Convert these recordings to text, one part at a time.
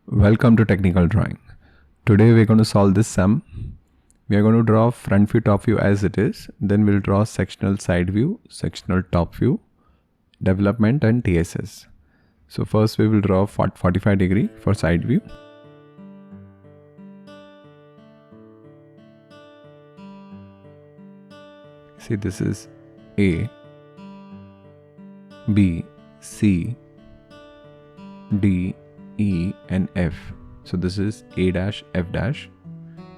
Welcome to Technical Drawing. Today we're going to solve this sum. We are going to draw front view, top view as it is. Then we'll draw sectional side view, sectional top view, development and TSS. So first we will draw 45 degree for side view. See, this is A, B, C, D, E and F. So this is A dash, F dash.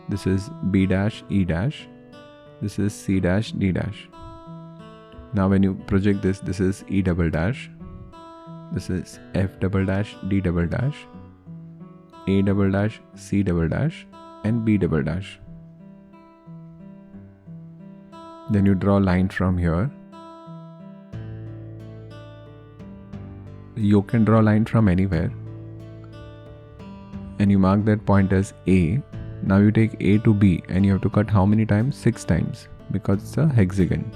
This is B dash, E dash. This is C dash, D dash. Now when you project this, this is E double dash. This is F double dash, D double dash, A double dash, C double dash and B double dash. Then you draw a line from here. You can draw a line from anywhere. And you mark that point as A. Now you take A to B and you have to cut how many times? 6 times, because it's a hexagon.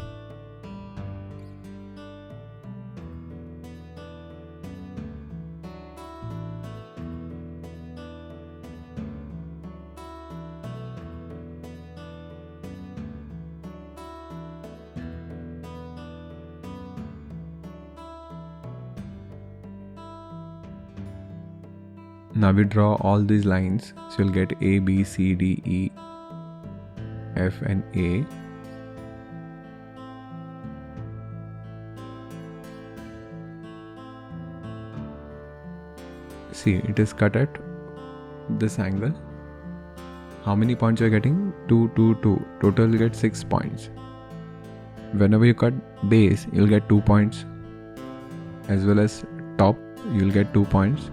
Now we draw all these lines, so you'll get A, B, C, D, E, F and A. See, it is cut at this angle. How many points you are getting? 2, 2, 2. Total you get 6 points. Whenever you cut base, you'll get 2 points. As well as top, you'll get 2 points.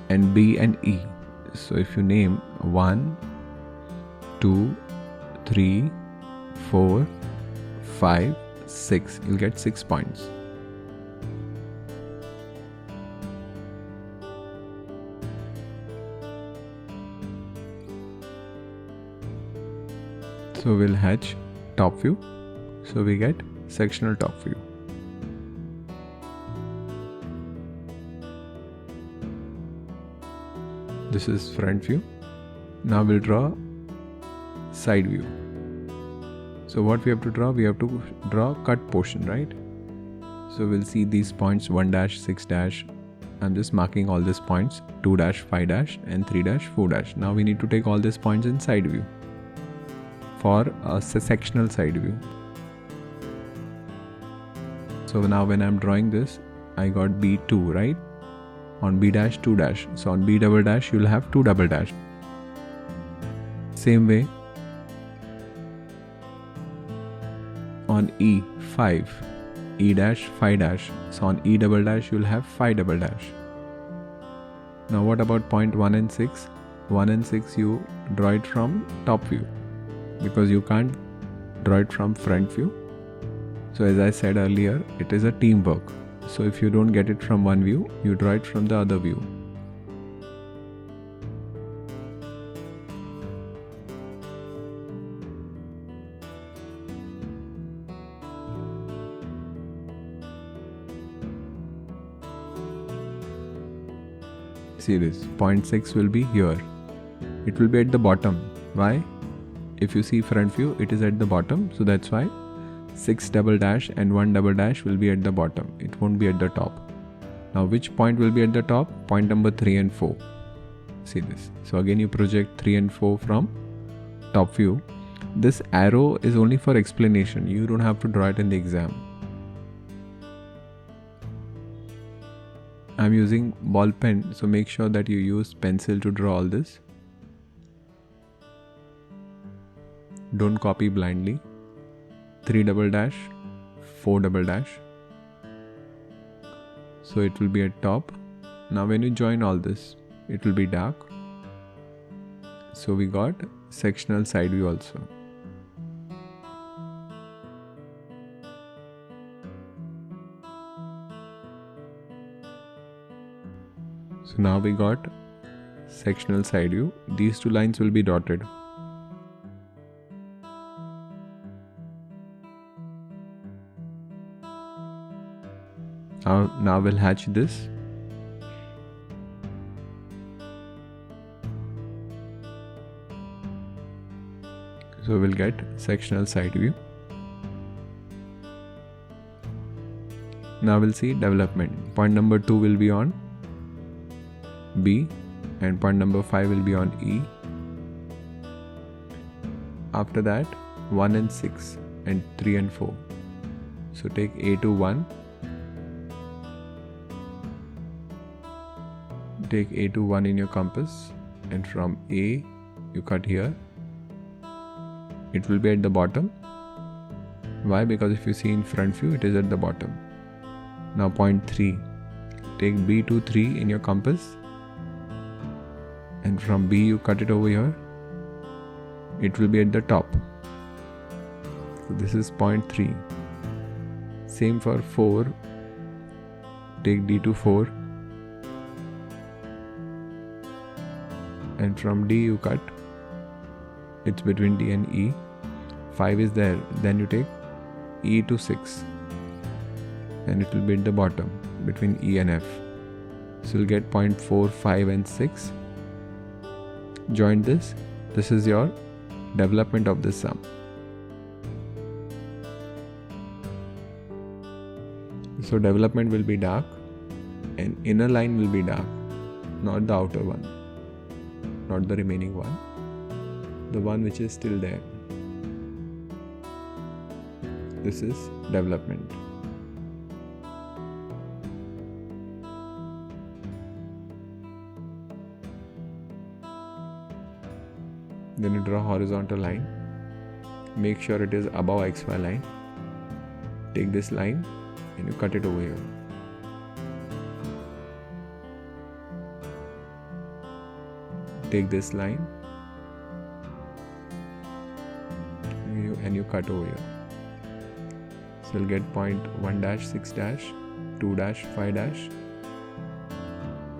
And B and E. So if you name 1, 2, 3, 4, 5, 6, you'll get 6 points. So we'll hatch top view. So we get sectional top view. This is front view. Now we'll draw side view. So what we have to draw? We have to draw cut portion, right? So we'll see these points 1 dash, 6 dash. I'm just marking all these points 2 dash, 5 dash and 3 dash, 4 dash. Now we need to take all these points in side view for a sectional side view. So now when I'm drawing this, I got B2, right? On B dash, 2 dash. So on B double dash, you'll have 2 double dash. Same way on E, 5. E dash, 5 dash. So on E double dash, you'll have 5 double dash. Now what about point 1 and 6? 1 and 6 you draw it from top view, because you can't draw it from front view. So as I said earlier, it is a teamwork. So if you don't get it from one view, you draw it from the other view. See this, point 6 will be here. It will be at the bottom. Why? If you see front view, it is at the bottom. So that's why 6 double dash and 1 double dash will be at the bottom. It won't be at the top. Now which point will be at the top? Point number 3 and 4. See this. So again you project 3 and 4 from top view. This arrow is only for explanation. You don't have to draw it in the exam. I'm using ball pen, so make sure that you use pencil to draw all this. Don't copy blindly. 3 double dash, 4 double dash. So it will be at top. Now when you join all this, it will be dark. So we got sectional side view also. So now we got sectional side view. These two lines will be dotted. Now we'll hatch this. So we'll get sectional side view. Now we'll see development. Point number 2 will be on B and point number 5 will be on E. After that 1 and 6 and 3 and 4. So take A to 1. Take A to 1 in your compass and from A you cut here. It will be at the bottom. Why? Because if you see in front view, it is at the bottom. Now point 3. Take B to 3 in your compass and from B you cut it over here. It will be at the top. So this is point 3. Same for 4. Take D to 4 and from D you cut. It's between D and E. 5 is there. Then you take E to 6 and it will be at the bottom between E and F. So you'll get point 4, 5 and 6. Join this. This is your development of this sum. So development will be dark and inner line will be dark, not the outer one, not the remaining one, the one which is still there. This is development. Then you draw a horizontal line. Make sure it is above XY line. Take this line and you cut it over here. Take this line and you cut over here. So you'll get point 1 dash 6 dash 2 dash 5 dash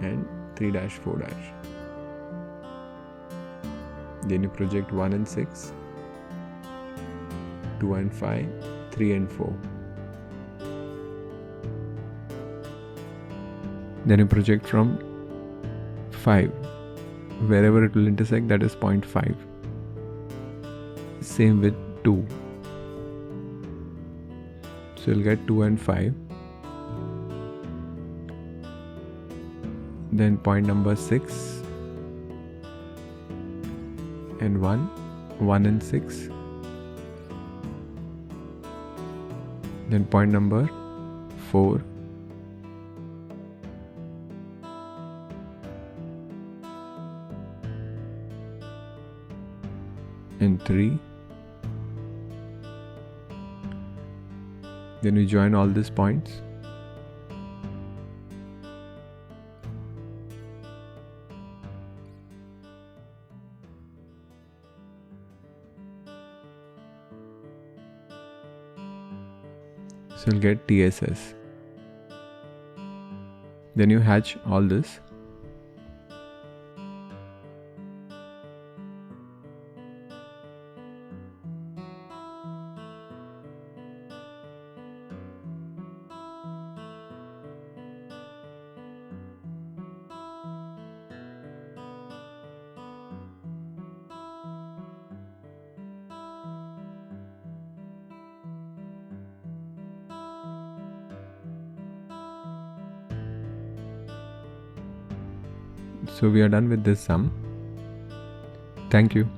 and 3 dash 4 dash. Then you project 1 and 6, 2 and 5, 3 and 4. Then you project from 5. Wherever it will intersect, that is point 5. Same with 2. So you'll get 2 and 5. Then point number 6 and 1, 1 and 6. Then point number 4. And 3. Then we join all these points. So you'll get TSS. Then you hatch all this. So we are done with this sum. Thank you.